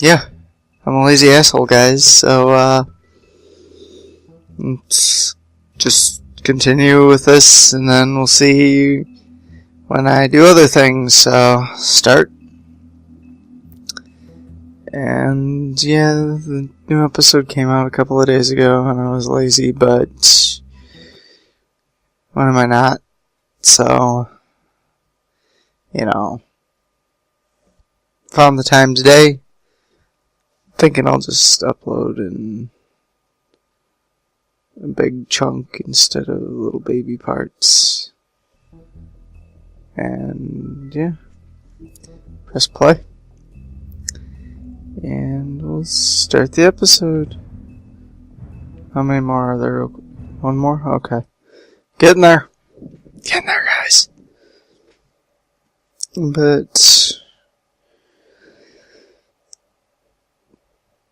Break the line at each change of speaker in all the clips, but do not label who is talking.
Yeah. I'm a lazy asshole, guys, so, let's just continue with this, and then we'll see when I do other things, so, start. And, yeah, the new episode came out a couple of days ago, and I was lazy, but when am I not? So, found the time today. Thinking I'll just upload in a big chunk instead of little baby parts. And yeah, press play. And we'll start the episode. How many more are there? One more? Okay. Getting there. Getting there, guys. But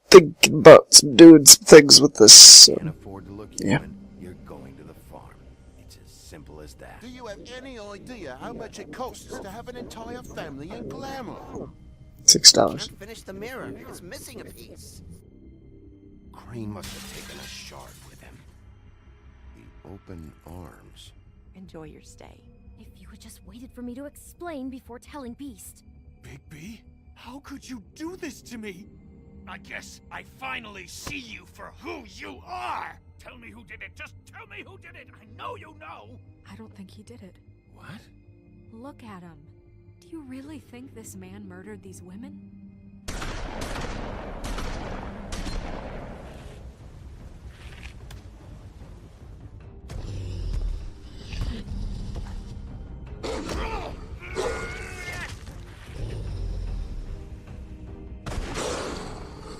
thinking about doing some things with this. So.
Can't afford to look
yeah.
human. You're going to the farm. It's as simple as that.
Do you have any idea how much it costs to have an entire family in glamour?
$6.
Can't finish the mirror. It's missing a piece.
Crane must have taken a shard with him. The open arms.
Enjoy your stay.
If you had just waited for me to explain before telling Beast.
Big B, how could you do this to me? I guess I finally see you for who you are! Tell me who did it! Just tell me who did it! I know you know!
I don't think he did it.
What?
Look at him. Do you really think this man murdered these women?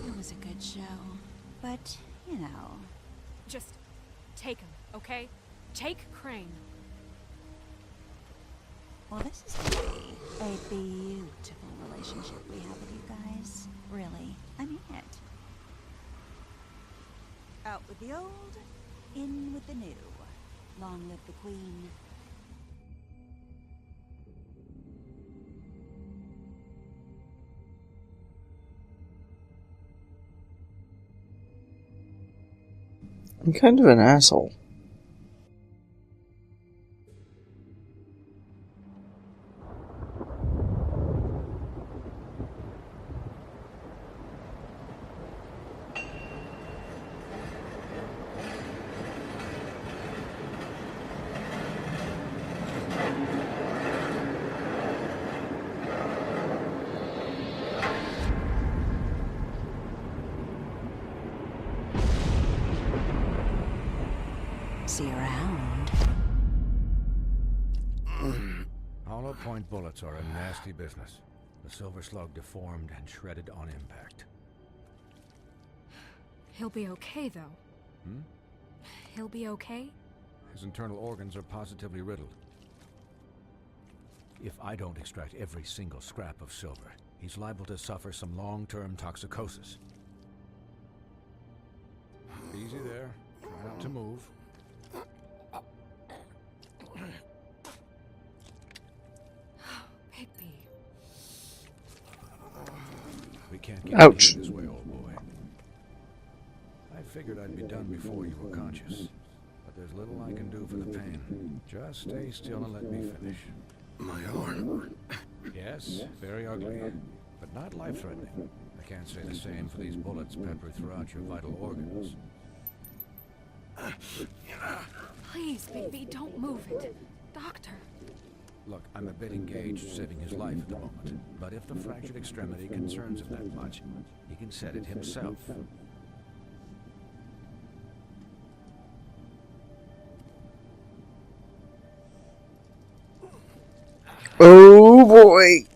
It was a good show, but,
Just take him, okay? Take Crane.
well, this is gonna be a beautiful relationship we have with you guys. Really, I mean it. Out with the old, in with the new. Long live the queen.
I'm kind of an asshole.
See you around.
Hollow point bullets are a nasty business. The silver slug deformed and shredded on impact.
He'll be okay, though.
Hmm?
He'll be okay?
His internal organs are positively riddled. If I don't extract every single scrap of silver, he's liable to suffer some long-term toxicosis. Easy there. Try not to move.
Baby.
We can't get
Ouch.
you this way, old boy. I figured I'd be done before you were conscious. But there's little I can do for the pain. Just stay still and let me finish.
My arm.
Yes, very ugly, but not life-threatening. I can't say the same for these bullets peppered throughout your vital organs.
Please, baby, don't move it. Doctor.
Look, I'm a bit engaged saving his life at the moment, but if the fractured extremity concerns him that much, he can set it himself.
Oh boy.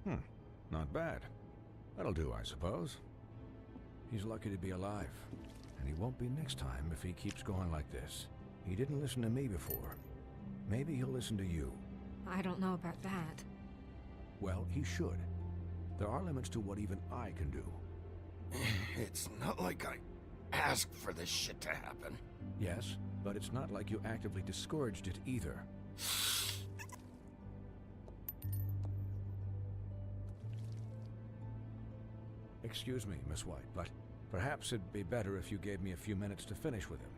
Not bad. That'll do, I suppose. He's lucky to be alive. And he won't be next time if he keeps going like this. He didn't listen to me before. Maybe he'll listen to you.
I don't know about that.
Well, he should. There are limits to what even I can do.
It's not like I asked for this shit to happen.
Yes, but it's not like you actively discouraged it either. Excuse me, Miss White, but perhaps it'd be better if you gave me a few minutes to finish with him.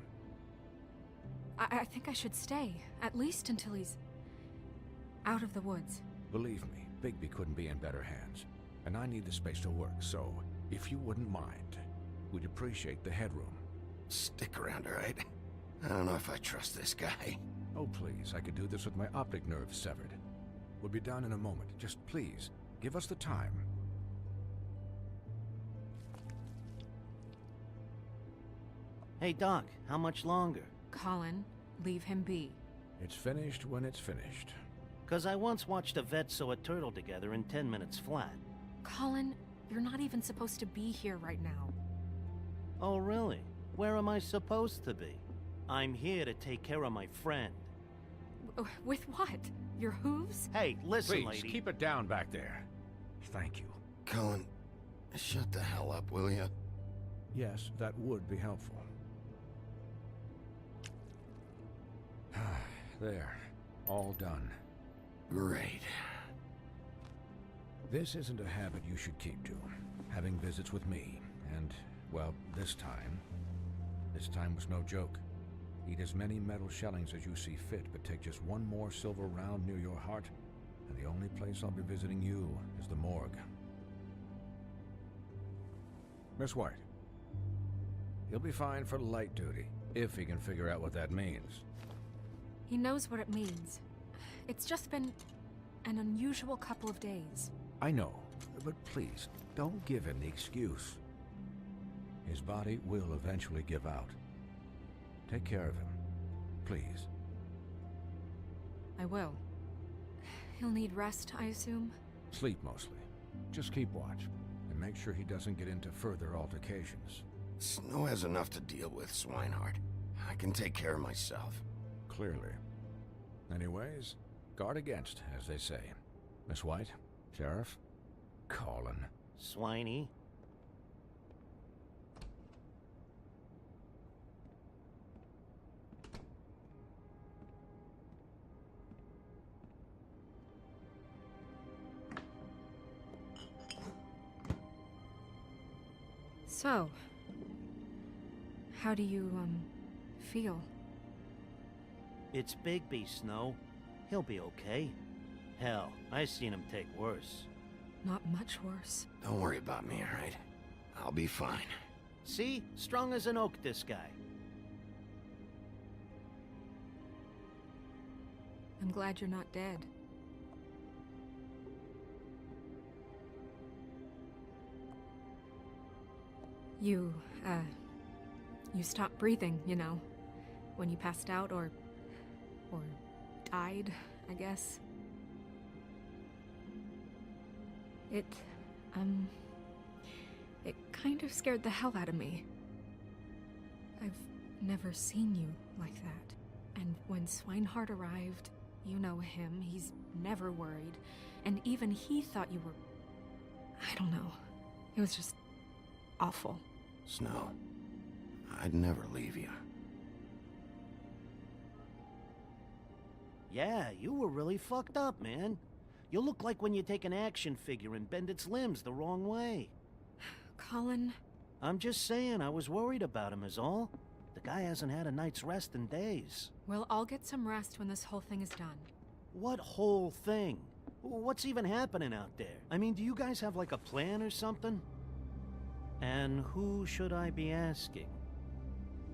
I think I should stay, at least until he's out of the woods.
Believe me, Bigby couldn't be in better hands, and I need the space to work, so if you wouldn't mind, we'd appreciate the headroom.
Stick around, all right? I don't know if I trust this guy.
Oh, please, I could do this with my optic nerve severed. We'll be down in a moment. Just please, give us the time.
Hey, Doc, how much longer?
Colin, leave him be.
It's finished when it's finished.
'Cause I once watched a vet sew a turtle together in 10 minutes flat.
Colin, you're not even supposed to be here right now.
Oh, really? Where am I supposed to be? I'm here to take care of my friend.
With what? Your hooves?
Hey, listen,
Please,
lady.
keep it down back there. Thank you.
Colin, shut the hell up, will you?
Yes, that would be helpful. There. All done.
Great.
This isn't a habit you should keep to. Having visits with me. And, well, this time was no joke. Eat as many metal shellings as you see fit, but take just one more silver round near your heart, and the only place I'll be visiting you is the morgue. Miss White. He'll be fine for light duty, if he can figure out what that means.
He knows what it means. It's just been an unusual couple of days.
I know, but please, don't give him the excuse. His body will eventually give out. Take care of him, please.
I will. He'll need rest, I assume?
Sleep mostly. Just keep watch, and make sure he doesn't get into further altercations.
Snow has enough to deal with, Swinehart. I can take care of myself.
Clearly. Anyways, guard against, as they say. Miss White, Sheriff, Colin.
Swiney.
So, how do you, feel?
It's Bigby, Snow. He'll be okay. Hell, I seen him take worse.
Not much worse.
Don't worry about me, all right? I'll be fine.
See? Strong as an oak, this guy.
I'm glad you're not dead. You stopped breathing, you know, when you passed out or died, I guess. It kind of scared the hell out of me. I've never seen you like that. And when Swinehart arrived, you know him, he's never worried. And even he thought you were... I don't know. It was just awful.
Snow, I'd never leave you.
Yeah, you were really fucked up, man. You look like when you take an action figure and bend its limbs the wrong way.
Colin...
I'm just saying, I was worried about him is all. The guy hasn't had a night's rest in days.
We'll all get some rest when this whole thing is done.
What whole thing? What's even happening out there? I mean, do you guys have like a plan or something? And who should I be asking?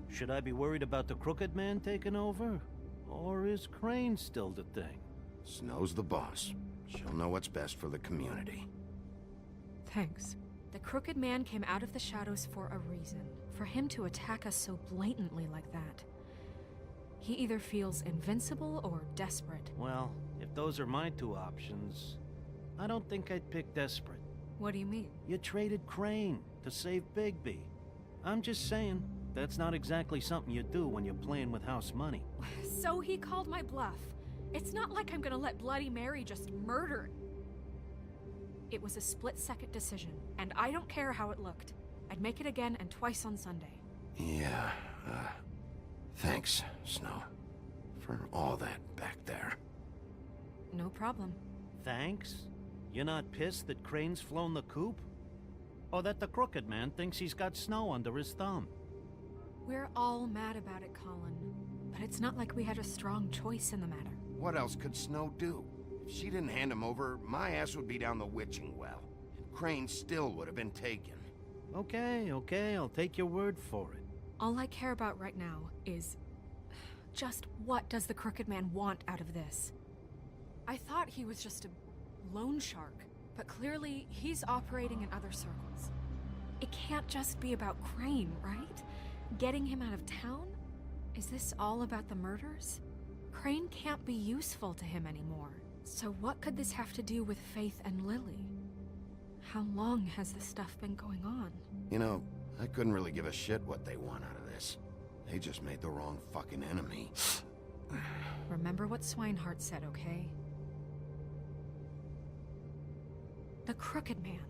Should I be worried about the Crooked Man taking over? Or is Crane still the thing?
Snow's the boss. She'll know what's best for the community.
Thanks. The Crooked Man came out of the shadows for a reason. For him to attack us so blatantly like that. He either feels invincible or desperate.
Well, if those are my two options, I don't think I'd pick desperate.
What do you mean?
You traded Crane to save Bigby. I'm just saying, that's not exactly something you do when you're playing with house money.
So he called my bluff. It's not like I'm gonna let Bloody Mary just murder. It was a split-second decision, and I don't care how it looked. I'd make it again and twice on Sunday.
Yeah, thanks, Snow, for all that back there.
No problem.
Thanks? You're not pissed that Crane's flown the coop? Or that the Crooked Man thinks he's got Snow under his thumb?
We're all mad about it, Colin. But it's not like we had a strong choice in the matter.
What else could Snow do? If she didn't hand him over, my ass would be down the witching well. And Crane still would have been taken.
Okay, I'll take your word for it.
All I care about right now is... just what does the Crooked Man want out of this? I thought he was just a loan shark, but clearly he's operating in other circles. It can't just be about Crane, right? Getting him out of town? Is this all about the murders? Crane can't be useful to him anymore. So what could this have to do with Faith and Lily? How long has this stuff been going on?
You know, I couldn't really give a shit what they want out of this. They just made the wrong fucking enemy.
Remember what Swinehart said, okay? The Crooked Man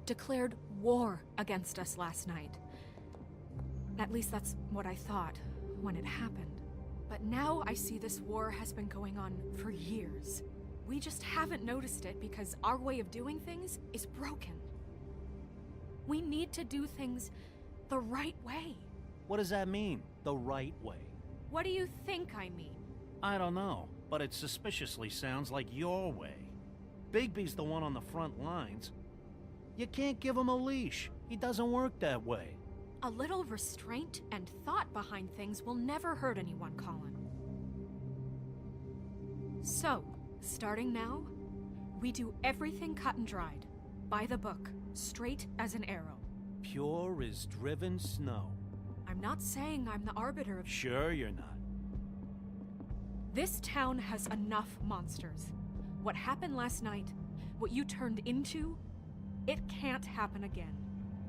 declared war against us last night. At least that's what I thought when it happened. But now I see this war has been going on for years. We just haven't noticed it because our way of doing things is broken. We need to do things the right way.
What does that mean, the right way?
What do you think I mean?
I don't know, but it suspiciously sounds like your way. Bigby's the one on the front lines. You can't give him a leash. He doesn't work that way.
A little restraint and thought behind things will never hurt anyone, Colin. So, starting now, we do everything cut and dried. By the book, straight as an arrow.
Pure as driven snow.
I'm not saying I'm the arbiter of...
Sure you're not.
This town has enough monsters. What happened last night, what you turned into, it can't happen again.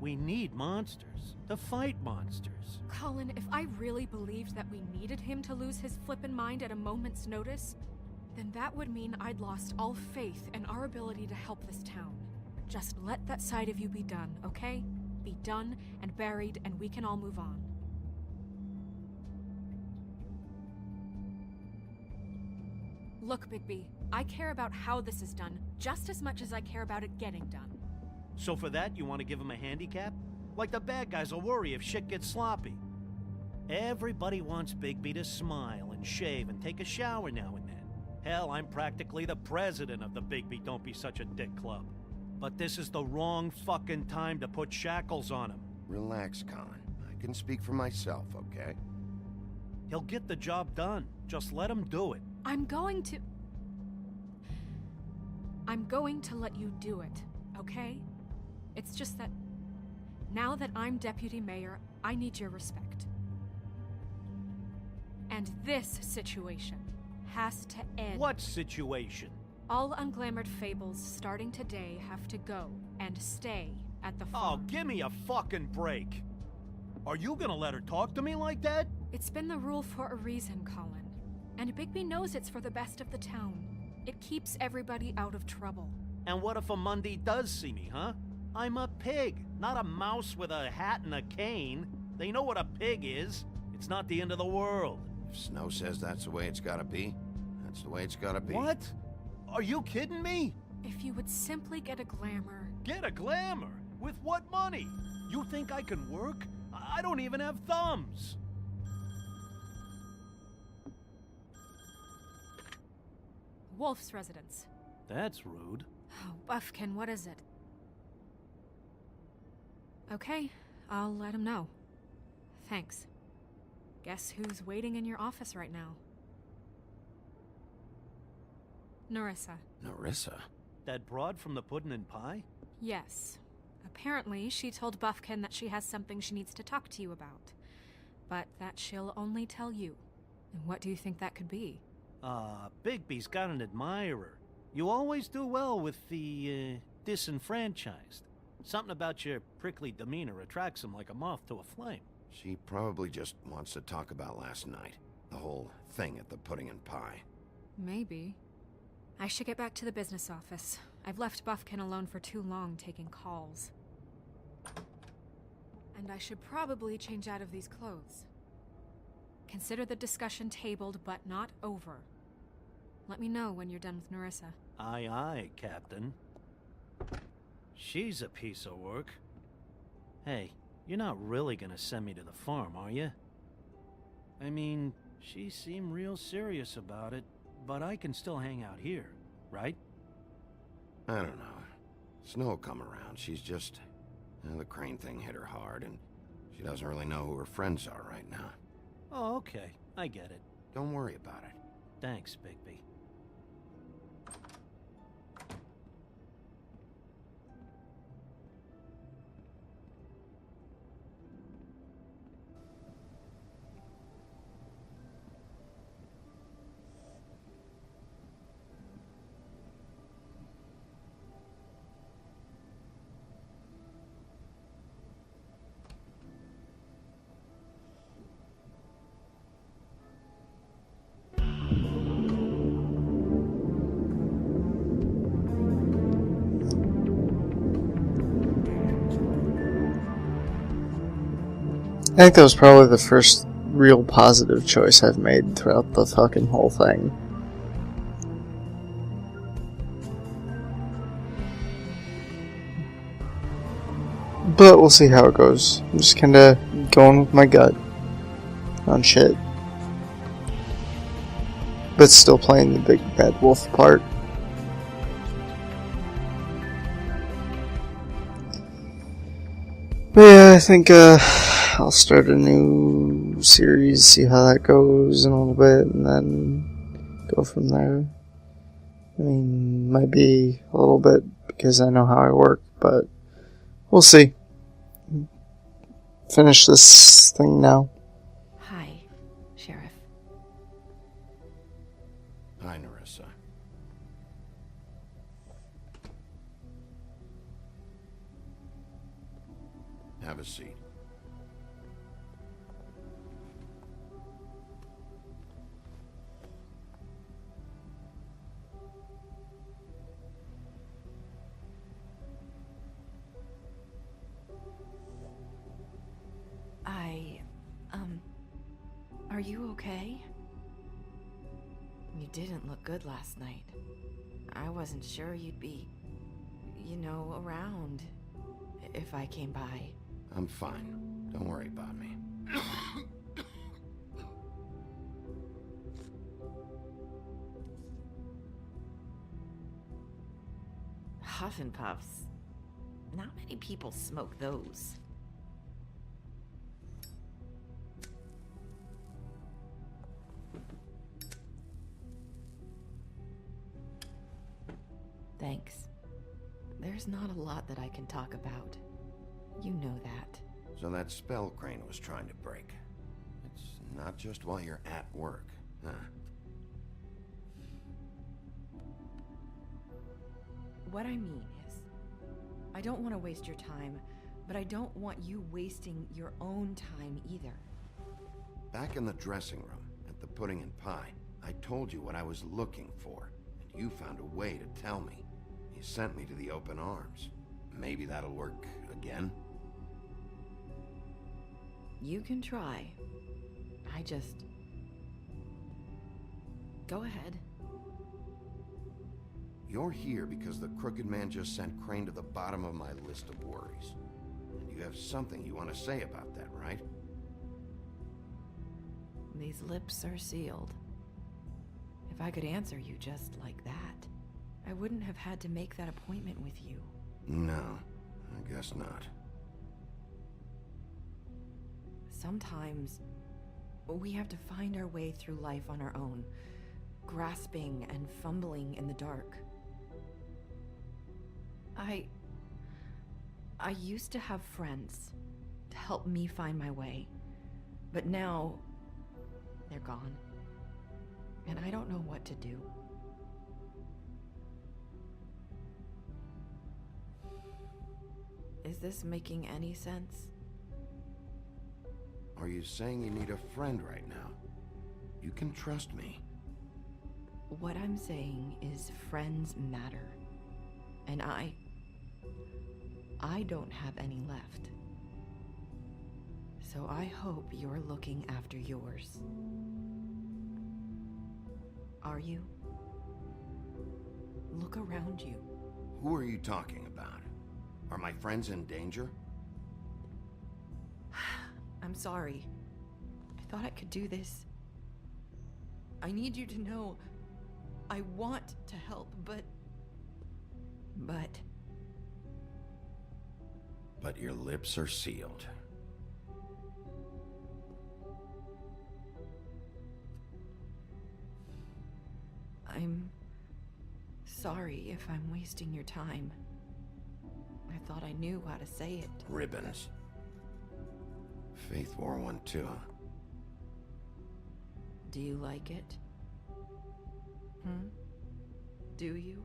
We need monsters to fight monsters.
Colin, if I really believed that we needed him to lose his flippin' mind at a moment's notice, then that would mean I'd lost all faith in our ability to help this town. Just let that side of you be done, okay? Be done and buried, and we can all move on. Look, Bigby, I care about how this is done just as much as I care about it getting done.
So for that, you want to give him a handicap? Like the bad guys will worry if shit gets sloppy. Everybody wants Bigby to smile and shave and take a shower now and then. Hell, I'm practically the president of the Bigby Don't Be Such a Dick Club. But this is the wrong fucking time to put shackles on him.
Relax, Colin. I can speak for myself, okay?
He'll get the job done. Just let him do it.
I'm going to let you do it, okay? It's just that now that I'm deputy mayor, I need your respect. And this situation has to end.
What situation?
All unglamored fables starting today have to go and stay at the farm.
Oh, give me a fucking break. Are you gonna let her talk to me like that?
It's been the rule for a reason, Colin. And Bigby knows it's for the best of the town. It keeps everybody out of trouble.
And what if a Mundy does see me, huh? I'm a pig, not a mouse with a hat and a cane. They know what a pig is. It's not the end of the world.
If Snow says that's the way it's gotta be, that's the way it's gotta be.
What? Are you kidding me?
If you would simply get a glamour...
Get a glamour? With what money? You think I can work? I don't even have thumbs.
Wolf's residence.
That's rude.
Oh, Buffkin, what is it? Okay, I'll let him know. Thanks. Guess who's waiting in your office right now? Nerissa.
Nerissa?
That broad from the Puddin' and Pie?
Yes. Apparently, she told Buffkin that she has something she needs to talk to you about. But that she'll only tell you. And what do you think that could be?
Bigby's got an admirer. You always do well with the, disenfranchised. Something about your prickly demeanor attracts them like a moth to a flame.
She probably just wants to talk about last night. The whole thing at the pudding and pie.
Maybe. I should get back to the business office. I've left Buffkin alone for too long taking calls. And I should probably change out of these clothes. Consider the discussion tabled, but not over. Let me know when you're done with Nerissa.
Aye, aye, Captain. She's a piece of work. Hey, you're not really gonna send me to the farm, are you? I mean, she seemed real serious about it, but I can still hang out here, right?
I don't know. Snow will come around. She's just... the Crane thing hit her hard, and she doesn't really know who her friends are right now.
Oh, okay. I get it.
Don't worry about it.
Thanks, Bigby.
I think that was probably the first real positive choice I've made throughout the fucking whole thing. But we'll see how it goes. I'm just kinda going with my gut on shit. But still playing the big bad wolf part. But yeah, I think I'll start a new series, see how that goes in a little bit, and then go from there. I mean, might be a little bit because I know how I work, but we'll see. Finish this thing now.
Hi, Sheriff.
Hi, Nerissa. Have a seat.
Are you okay? You didn't look good last night. I wasn't sure you'd be, around if I came by.
I'm fine. Don't worry about me.
Huff and puffs. Not many people smoke those. Thanks. There's not a lot that I can talk about. You know that.
So that spell Crane was trying to break. It's not just while you're at work, huh?
What I mean is, I don't want to waste your time, but I don't want you wasting your own time either.
Back in the dressing room, at the pudding and pie, I told you what I was looking for, and you found a way to tell me. You sent me to the open arms. Maybe that'll work again?
You can try. Go ahead.
You're here because the crooked man just sent Crane to the bottom of my list of worries. And you have something you want to say about that, right?
These lips are sealed. If I could answer you just like that, I wouldn't have had to make that appointment with you.
No, I guess not.
Sometimes we have to find our way through life on our own, grasping and fumbling in the dark. I used to have friends to help me find my way, but now they're gone, and I don't know what to do. Is this making any sense?
Are you saying you need a friend right now? You can trust me.
What I'm saying is friends matter. And I don't have any left. So I hope you're looking after yours. Are you? Look around you.
Who are you talking about? Are my friends in danger?
I'm sorry. I thought I could do this. I need you to know I want to help, but
your lips are sealed.
I'm sorry if I'm wasting your time. I thought I knew how to say it.
Ribbons. Faith wore one too.
Do you like it? Do you?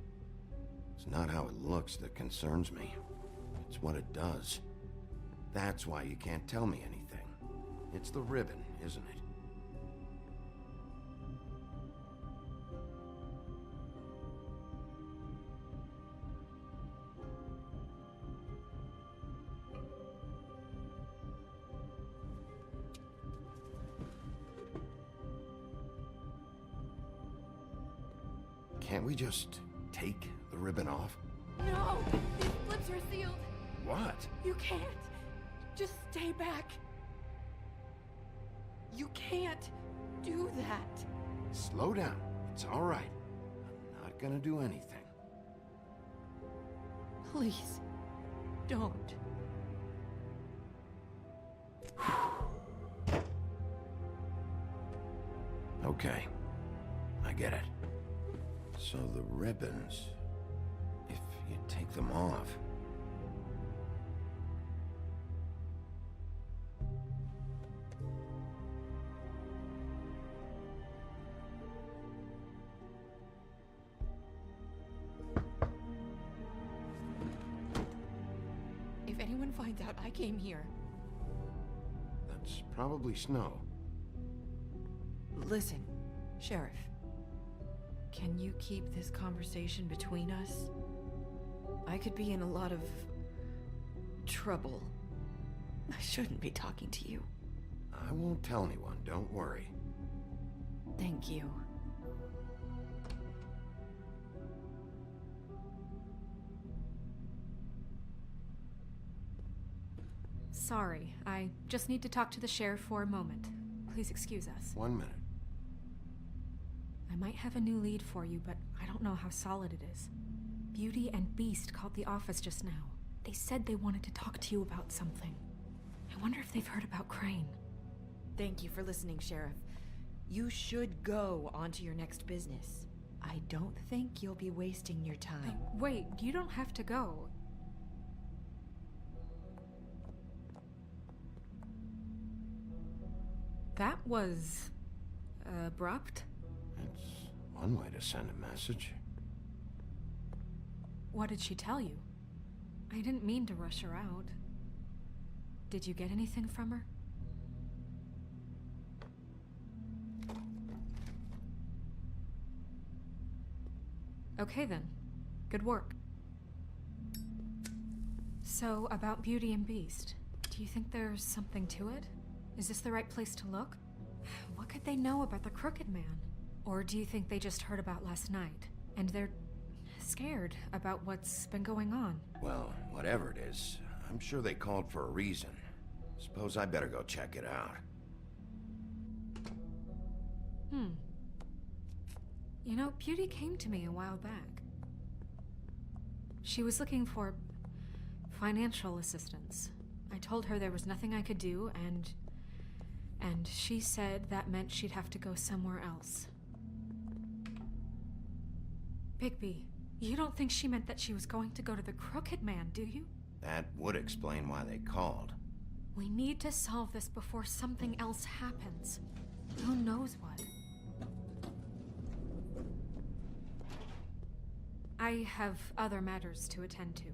It's not how it looks that concerns me. It's what it does. That's why you can't tell me anything. It's the ribbon, isn't it? Can't we just take the ribbon off?
No! These lips are sealed!
What?
You can't! Just stay back! You can't do that!
Slow down. It's all right. I'm not gonna do anything.
Please, don't.
Okay. I get it. So the ribbons, if you take them off...
If anyone finds out I came here...
That's probably snow.
Listen, Sheriff. Can you keep this conversation between us? I could be in a lot of trouble. I shouldn't be talking to you.
I won't tell anyone, don't worry.
Thank you.
Sorry, I just need to talk to the sheriff for a moment. Please excuse us.
1 minute.
I might have a new lead for you, but I don't know how solid it is. Beauty and Beast called the office just now. They said they wanted to talk to you about something. I wonder if they've heard about Crane.
Thank you for listening, Sheriff. You should go on to your next business. I don't think you'll be wasting your time.
Wait, you don't have to go. That was... abrupt?
It's one way to send a message.
What did she tell you? I didn't mean to rush her out. Did you get anything from her? Okay then. Good work. So, about Beauty and Beast, do you think there's something to it? Is this the right place to look? What could they know about the Crooked Man? Or do you think they just heard about last night, and they're scared about what's been going on?
Well, whatever it is, I'm sure they called for a reason. Suppose I better go check it out.
You know, Beauty came to me a while back. She was looking for financial assistance. I told her there was nothing I could do, and she said that meant she'd have to go somewhere else. Bigby, you don't think she meant that she was going to go to the Crooked Man, do you?
That would explain why they called.
We need to solve this before something else happens. Who knows what? I have other matters to attend to.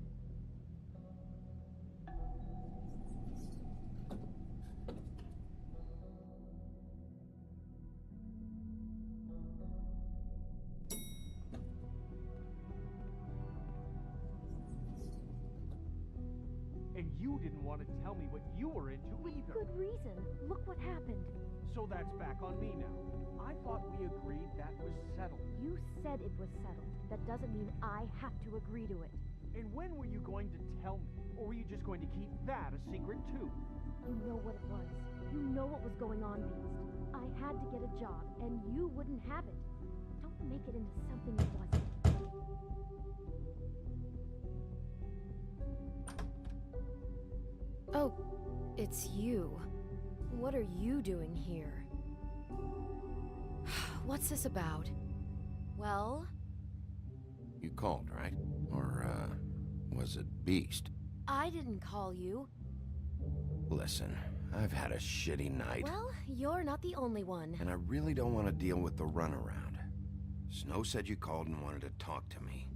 you didn't want to tell me what you were into either.
Good reason. Look what happened.
So that's back on me now. I thought we agreed that was settled.
You said it was settled. That doesn't mean I have to agree to it.
And when were you going to tell me? Or were you just going to keep that a secret too?
You know what it was. You know what was going on, Beast. I had to get a job, and you wouldn't have it. Don't make it into something it wasn't.
Oh, it's you. What are you doing here? What's this about? Well?
You called, right? Or, was it Beast?
I didn't call you.
Listen, I've had a shitty night.
Well, you're not the only one.
And I really don't want to deal with the runaround. Snow said you called and wanted to talk to me.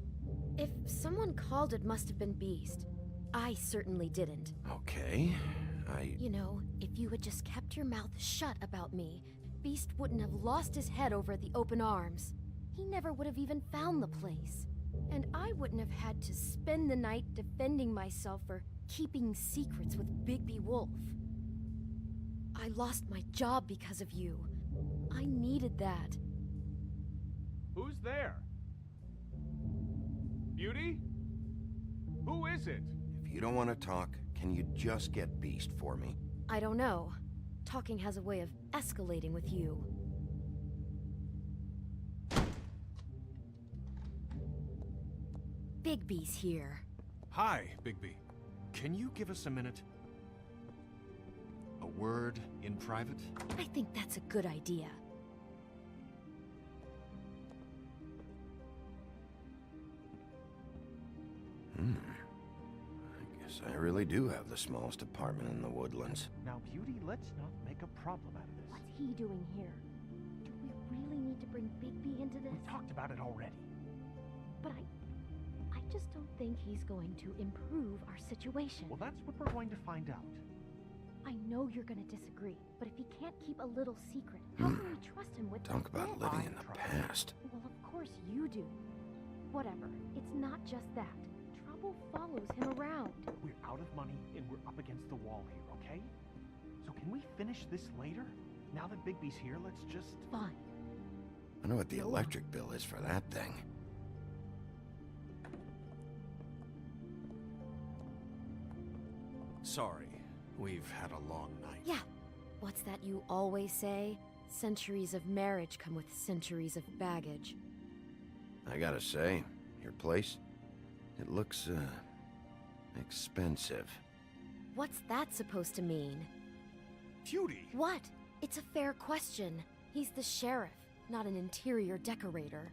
If someone called, it must have been Beast. I certainly didn't.
Okay,
You know, if you had just kept your mouth shut about me, Beast wouldn't have lost his head over at the open arms. He never would have even found the place. And I wouldn't have had to spend the night defending myself for keeping secrets with Bigby Wolf. I lost my job because of you. I needed that.
Who's there? Beauty? Who is it?
If you don't want to talk, can you just get Beast for me?
I don't know. Talking has a way of escalating with you. Bigby's here.
Hi, Bigby. Can you give us a minute? A word in private?
I think that's a good idea.
I guess I really do have the smallest apartment in the Woodlands.
Now, Beauty, let's not make a problem out of this.
What's he doing here? Do we really need to bring Bigby into this?
We talked about it already.
But I just don't think he's going to improve our situation.
Well, that's what we're going to find out.
I know you're going to disagree, but if he can't keep a little secret, how can we trust him with
Talk about
this?
living in the past.
Well, of course you do. Whatever. It's not just that. Trouble follows him around.
We're out of money and we're up against the wall here, okay? So can we finish this later? Now that Bigby's here, let's just...
Fine.
I know what the electric bill is for that thing.
Sorry, we've had a long night.
Yeah. What's that you always say? Centuries of marriage come with centuries of baggage.
I gotta say, your place, it looks, expensive.
What's that supposed to mean?
Beauty!
What? It's a fair question. He's the sheriff, not an interior decorator.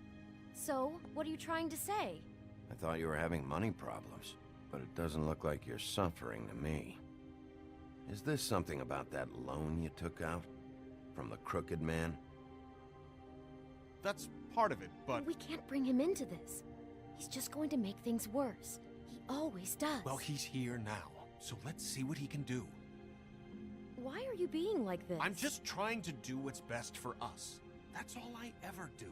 So, what are you trying to say?
I thought you were having money problems, but it doesn't look like you're suffering to me. Is this something about that loan you took out? From the crooked man?
That's part of it, but...
We can't bring him into this. He's just going to make things worse. He always does.
Well, he's here now, so let's see what he can do.
Why are you being like this?
I'm just trying to do what's best for us. That's all I ever do.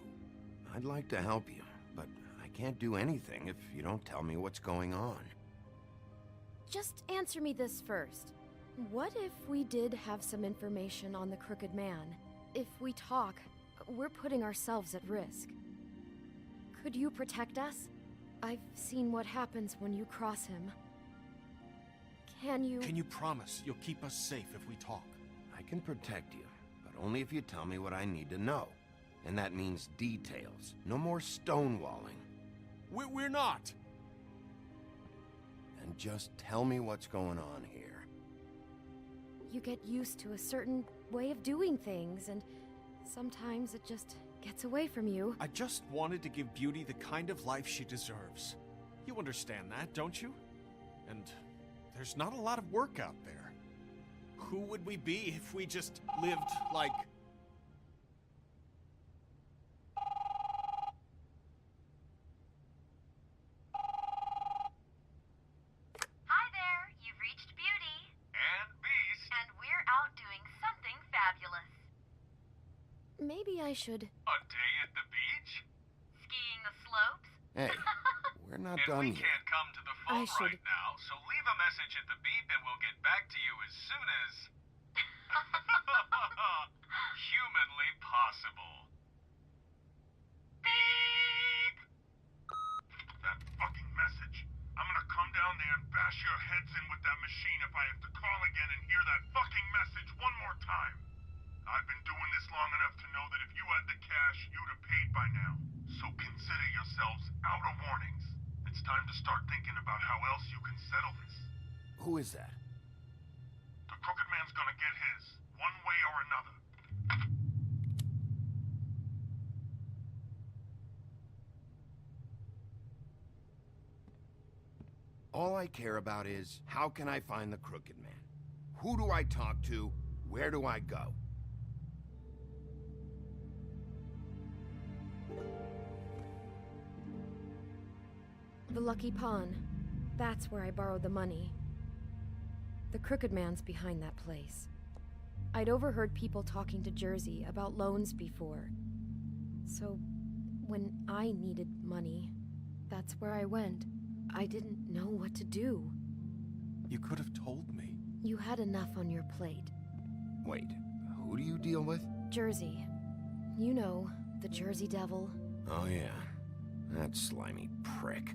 I'd like to help you, but I can't do anything if you don't tell me what's going on.
Just answer me this first. What if we did have some information on the crooked man? If we talk, we're putting ourselves at risk. Could you protect us? I've seen what happens when you cross him. Can you
promise you'll keep us safe if we talk?
I can protect you, but only if you tell me what I need to know. And that means details. No more stonewalling.
We're not!
And just tell me what's going on here.
You get used to a certain way of doing things, and sometimes it just gets away from you.
I just wanted to give Beauty the kind of life she deserves. You understand that, don't you? And there's not a lot of work out there. Who would we be if we just lived like...
Hi there, you've reached Beauty. And Beast. And we're out doing something fabulous.
Maybe I should...
A day at the beach? Skiing the slopes?
Hey, We're not
And
done
we
yet.
can't come to the phone right now, so leave a message at the beep and we'll get back to you as soon as... humanly possible. Beep!
That fucking message. I'm gonna come down there and bash your heads in with that machine if I have to call again and hear that fucking message one more time. I've been doing this long enough to know that if you had the cash, you'd have paid by now. So consider yourselves out of warnings. It's time to start thinking about how else you can settle this.
Who is that?
The Crooked Man's gonna get his, one way or another.
All I care about is, how can I find the Crooked Man? Who do I talk to? Where do I go?
The Lucky Pawn. That's where I borrowed the money. The Crooked Man's behind that place. I'd overheard people talking to Jersey about loans before. So, when I needed money, that's where I went. I didn't know what to do.
You could have told me.
You had enough on your plate.
Wait, who do you deal with?
Jersey. You know, the Jersey Devil.
Oh yeah, that slimy prick.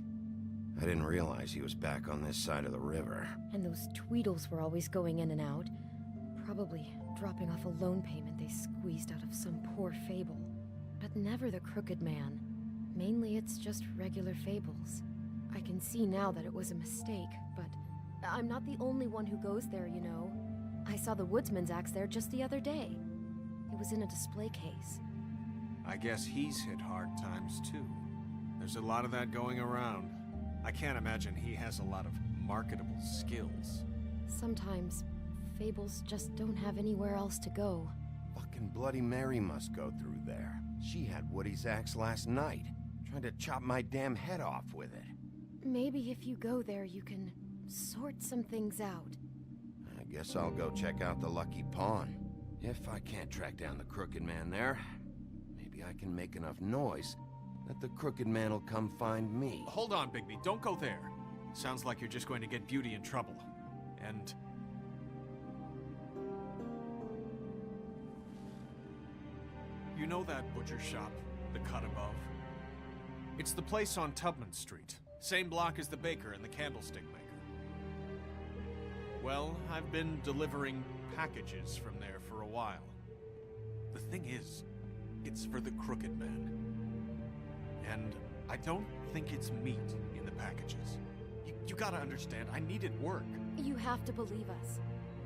I didn't realize he was back on this side of the river.
And those Tweedles were always going in and out. Probably dropping off a loan payment they squeezed out of some poor fable. But never the Crooked Man. Mainly it's just regular fables. I can see now that it was a mistake, but I'm not the only one who goes there, you know. I saw the Woodsman's axe there just the other day. It was in a display case.
I guess he's hit hard times too. There's a lot of that going around. I can't imagine he has a lot of marketable skills.
Sometimes, fables just don't have anywhere else to go.
Fucking Bloody Mary must go through there. She had Woody's axe last night. Tried to chop my damn head off with it.
Maybe if you go there, you can sort some things out.
I guess I'll go check out the Lucky Pawn. If I can't track down the Crooked Man there, maybe I can make enough noise that the Crooked Man will come find me.
Hold on, Bigby. Don't go there. Sounds like you're just going to get Beauty in trouble. And... you know that butcher shop, the cut above? It's the place on Tubman Street. Same block as the baker and the candlestick maker. Well, I've been delivering packages from there for a while. The thing is, it's for the Crooked Man. And I don't think it's meat in the packages. You gotta understand, I needed work.
You have to believe us.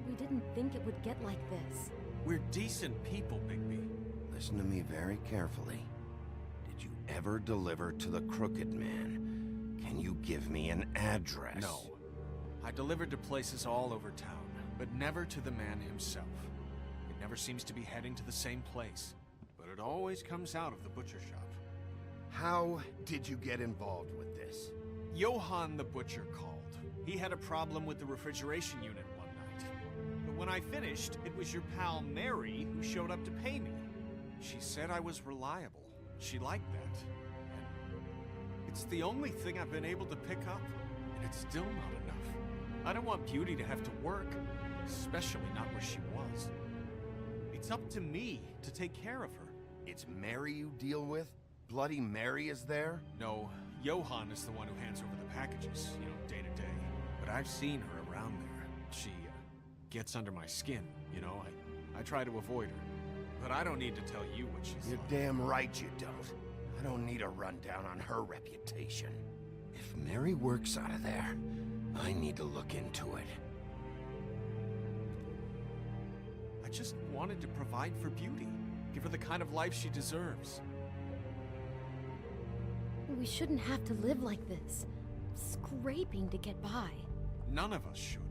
We didn't think it would get like this.
We're decent people, Bigby.
Listen to me very carefully. Did you ever deliver to the Crooked Man? Can you give me an address?
No. I delivered to places all over town, but never to the man himself. It never seems to be heading to the same place, but it always comes out of the butcher shop.
How did you get involved with this?
Johann the butcher called. He had a problem with the refrigeration unit one night. But when I finished, it was your pal Mary who showed up to pay me. She said I was reliable. She liked that. And it's the only thing I've been able to pick up, and it's still not enough. I don't want Beauty to have to work, especially not where she was. It's up to me to take care of her.
It's Mary you deal with? Bloody Mary is there?
No, Johann is the one who hands over the packages, you know, day to day. But I've seen her around there. She gets under my skin, you know. I try to avoid her. But I don't need to tell you what she's
You're
like.
damn right you don't. I don't need a rundown on her reputation. If Mary works out of there, I need to look into it.
I just wanted to provide for Beauty. Give her the kind of life she deserves.
We shouldn't have to live like this, scraping to get by.
None of us should.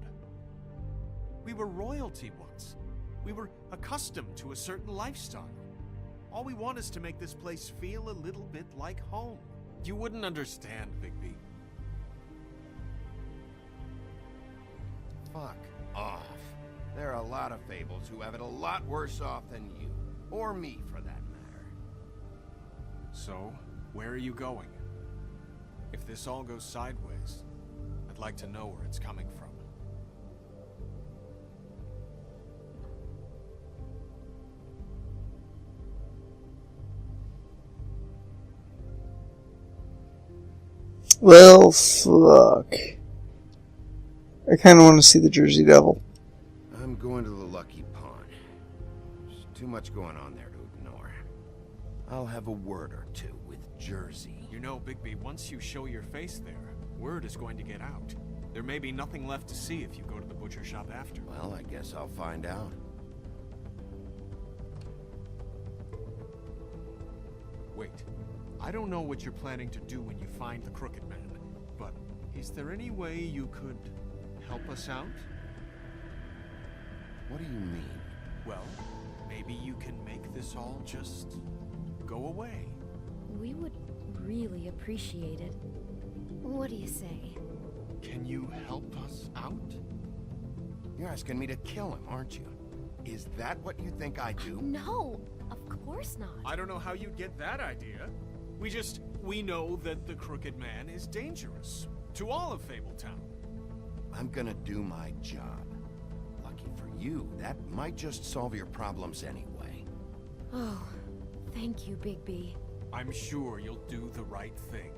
We were royalty once. We were accustomed to a certain lifestyle. All we want is to make this place feel a little bit like home. You wouldn't understand, Bigby.
Fuck off. There are a lot of fables who have it a lot worse off than you. Or me, for that matter.
So, where are you going? If If this all goes sideways, I'd like to know where it's coming from.
Well, fuck. I kind of want to see the Jersey Devil.
I'm going to the Lucky Pawn. There's too much going on there to ignore. I'll have a word or two with Jersey.
You know, Bigby, once you show your face there, word is going to get out. There may be nothing left to see if you go to the butcher shop after.
Well, I guess I'll find out.
Wait, I don't know what you're planning to do when you find the Crooked Man, but is there any way you could help us out?
What do you mean?
Well, maybe you can make this all just go away.
We would really appreciate it. What do you say?
Can you help us out?
You're asking me to kill him, aren't you? Is that what you think I do?
No, of course not.
I don't know how you'd get that idea. We know that the Crooked Man is dangerous to all of Fabletown.
I'm gonna do my job. Lucky for you, that might just solve your problems anyway.
Oh, thank you, Bigby.
I'm sure you'll do the right thing.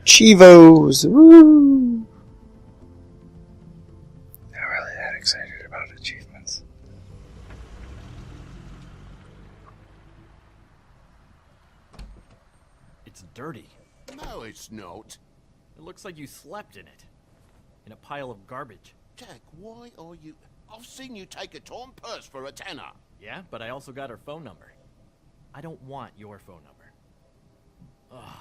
Chivos! Woo! Not really that excited about achievements.
It's dirty.
No, it's not.
It looks like you slept in it. In a pile of garbage.
Jack, why are you... I've seen you take a torn purse for a tenner.
Yeah, but I also got her phone number. I don't want your phone number. Ugh.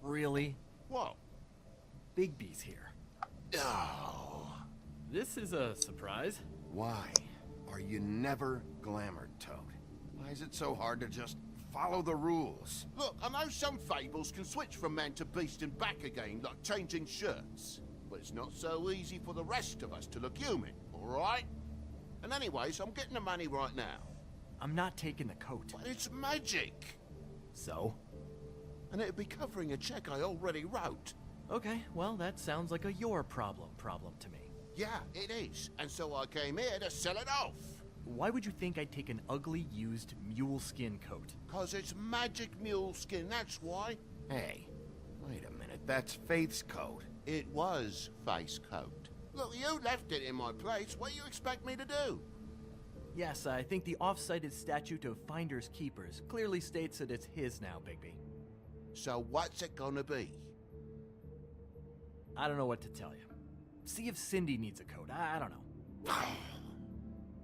Really?
What?
Bigby's here.
Oh.
This is a surprise.
Why are you never glamored, Toad? Why is it so hard to just follow the rules?
Look, I know some fables can switch from man to beast and back again, like changing shirts. But it's not so easy for the rest of us to look human, alright? And anyways, I'm getting the money right now.
I'm not taking the coat.
But it's magic.
So?
And it'd be covering a check I already wrote.
Okay, well, that sounds like a your problem to me.
Yeah, it is. And so I came here to sell it off.
Why would you think I'd take an ugly, used mule skin coat?
'Cause it's magic mule skin, that's why.
Hey, wait a minute, that's Faith's coat.
It was Faith's coat. Look, you left it in my place. What do you expect me to do?
Yes, I think the off-cited statute of Finders Keepers clearly states that it's his now, Bigby.
So what's it gonna be?
I don't know what to tell you. See if Cindy needs a coat. I don't know.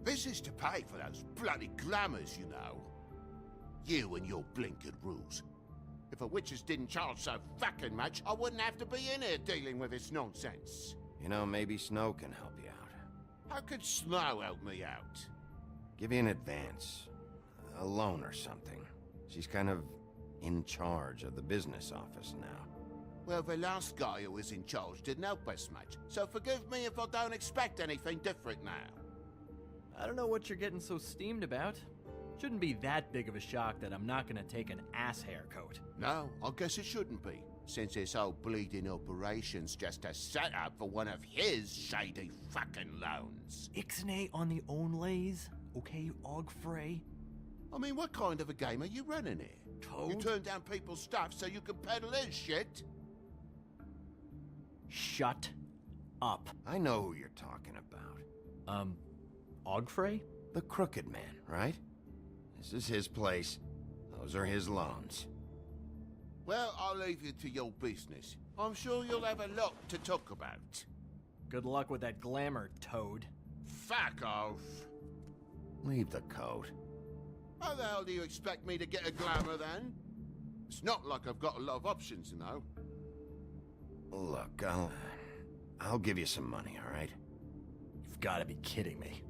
This is to pay for those bloody glamours, you know. You and your blinkered rules. If a witches didn't charge so fucking much, I wouldn't have to be in here dealing with this nonsense.
You know, maybe Snow can help you out.
How could Snow help me out?
Give you an advance. A loan or something. She's kind of in charge of the business office now.
Well, the last guy who was in charge didn't help us much, so forgive me if I don't expect anything different now.
I don't know what you're getting so steamed about. Shouldn't be that big of a shock that I'm not gonna take an ass hair coat.
No, I guess it shouldn't be, since this whole bleeding operation's just a setup for one of his shady fucking loans.
Ixnay on the own lays, okay, Ogfrey?
I mean, what kind of a game are you running here?
Toad?
You turn down people's stuff so you can peddle his shit?
Shut up.
I know who you're talking about.
Ogfrey?
The Crooked Man, right? This is his place. Those are his loans.
Well, I'll leave you to your business. I'm sure you'll have a lot to talk about.
Good luck with that glamour, Toad.
Fuck off.
Leave the coat.
How the hell do you expect me to get a glamour then? It's not like I've got a lot of options, you know.
Look, I'll give you some money, all right?
You've got to be kidding me.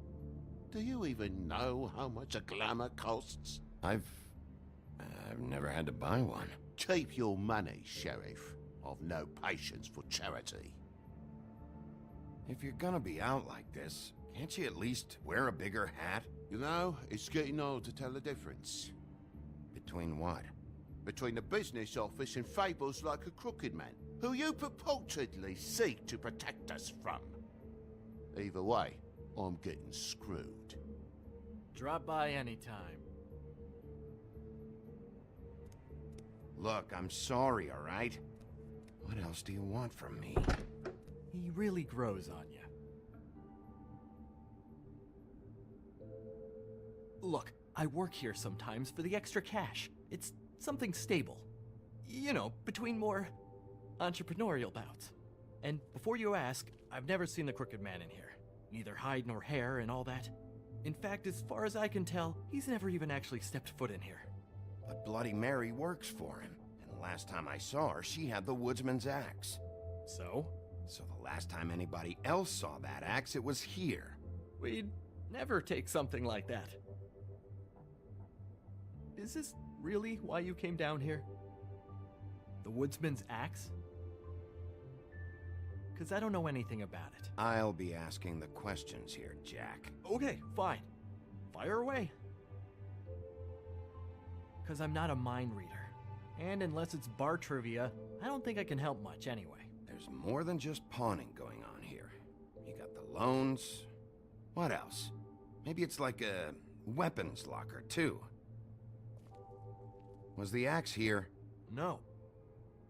Do you even know how much a glamour costs?
I've never had to buy one.
Keep your money, Sheriff. I've no patience for charity.
If you're gonna be out like this, Can't you at least wear a bigger hat?
You know, it's getting old to tell the difference.
Between what?
Between the business office and fables like a crooked man, who you purportedly seek to protect us from. Either way, I'm getting screwed.
Drop by anytime.
Look, I'm sorry, all right? What else do you want from me?
He really grows on you. Look, I work here sometimes for the extra cash. It's something stable. You know, between more entrepreneurial bouts. And before you ask, I've never seen the Crooked Man in here. Neither hide nor hair and all that. In fact, as far as I can tell, he's never even actually stepped foot in here.
But Bloody Mary works for him. And the last time I saw her, she had the woodsman's axe.
So?
So the last time anybody else saw that axe, it was here.
We'd never take something like that. Is this really why you came down here? The woodsman's axe? Because I don't know anything about it.
I'll be asking the questions here, Jack.
Okay, fine. Fire away. Because I'm not a mind reader. And unless it's bar trivia, I don't think I can help much anyway.
There's more than just pawning going on here. You got the loans. What else? Maybe it's like a weapons locker, too. Was the axe here?
No.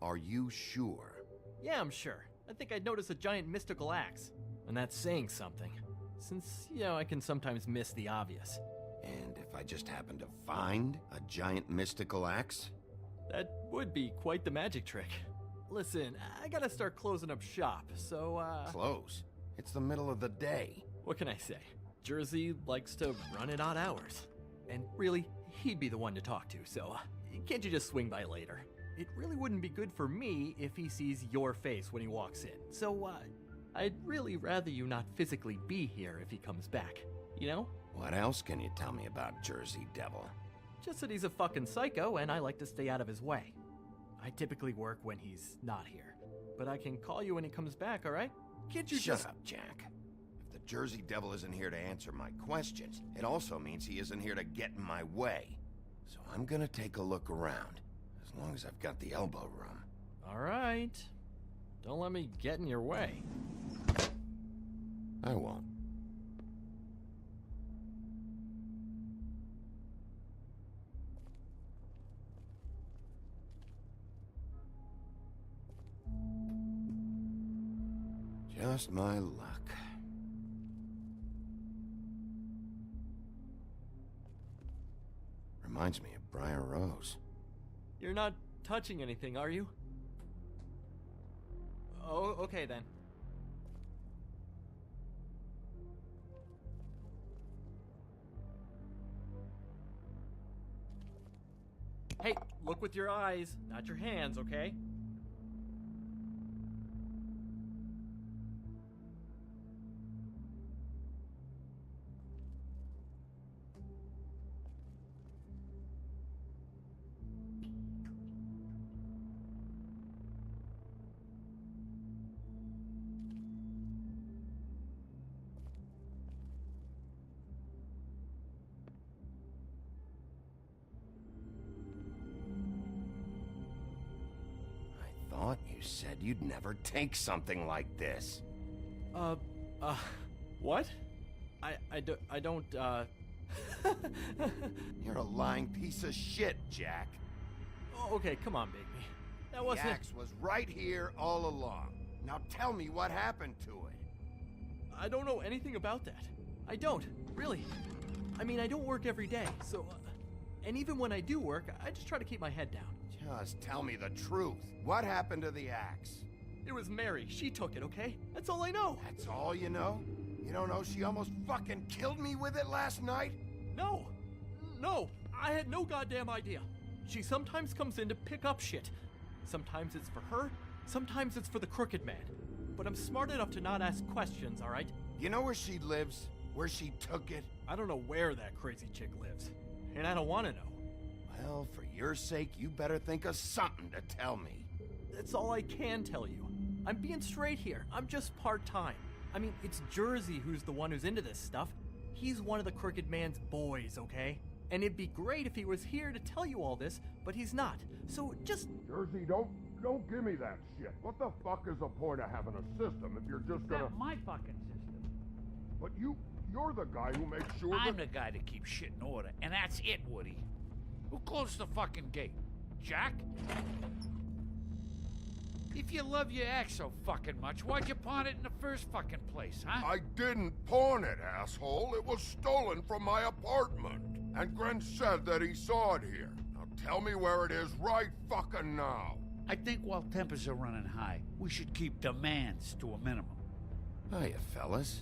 Are you sure?
Yeah, I'm sure. I think I'd notice a giant mystical axe. And that's saying something. Since, you know, I can sometimes miss the obvious.
And if I just happen to find a giant mystical axe?
That would be quite the magic trick. Listen, I gotta start closing up shop, so,
Close? It's the middle of the day.
What can I say? Jersey likes to run at odd hours. And really, he'd be the one to talk to, so, can't you just swing by later? It really wouldn't be good for me if he sees your face when he walks in. So, I'd really rather you not physically be here if he comes back. You know?
What else can you tell me about Jersey Devil?
Just that he's a fucking psycho and I like to stay out of his way. I typically work when he's not here. But I can call you when he comes back, alright? Can't you
Shut up, Jack. If the Jersey Devil isn't here to answer my questions, it also means he isn't here to get in my way. So I'm gonna take a look around. As long as I've got the elbow room.
Alright. Don't let me get in your way.
I won't. Just my luck. Reminds me of Briar Rose.
You're not touching anything, are you? Oh, okay then. Hey, look with your eyes, not your hands, okay?
You said you'd never take something like this.
What? I don't,
You're a lying piece of shit, Jack.
Oh, okay, come on, Bigby. That wasn't...
The axe was right here all along. Now tell me what happened to it.
I don't know anything about that. I don't, really. I mean, I don't work every day, so... and even when I do work, I just try to keep my head down.
Just tell me the truth. What happened to the axe?
It was Mary. She took it, okay? That's all I know.
That's all you know? You don't know she almost fucking killed me with it last night?
No. No. I had no goddamn idea. She sometimes comes in to pick up shit. Sometimes it's for her. Sometimes it's for the Crooked Man. But I'm smart enough to not ask questions, all right?
You know where she lives? Where she took it?
I don't know where that crazy chick lives. And I don't want to know.
Well, for your sake, you better think of something to tell me.
That's all I can tell you. I'm being straight here. I'm just part-time. I mean, it's Jersey who's the one who's into this stuff. He's one of the Crooked Man's boys, okay? And it'd be great if he was here to tell you all this, but he's not. So just...
Jersey, don't give me that shit. What the fuck is the point of having a system if you're just gonna...
Not my fucking system.
But you're the guy who makes sure
I'm the guy that keeps shit in order, and that's it, Woody. Who closed the fucking gate? Jack? If you love your ex so fucking much, why'd you pawn it in the first fucking place, huh?
I didn't pawn it, asshole. It was stolen from my apartment. And Gren said that he saw it here. Now tell me where it is right fucking now.
I think while tempers are running high, we should keep demands to a minimum.
Hiya, fellas.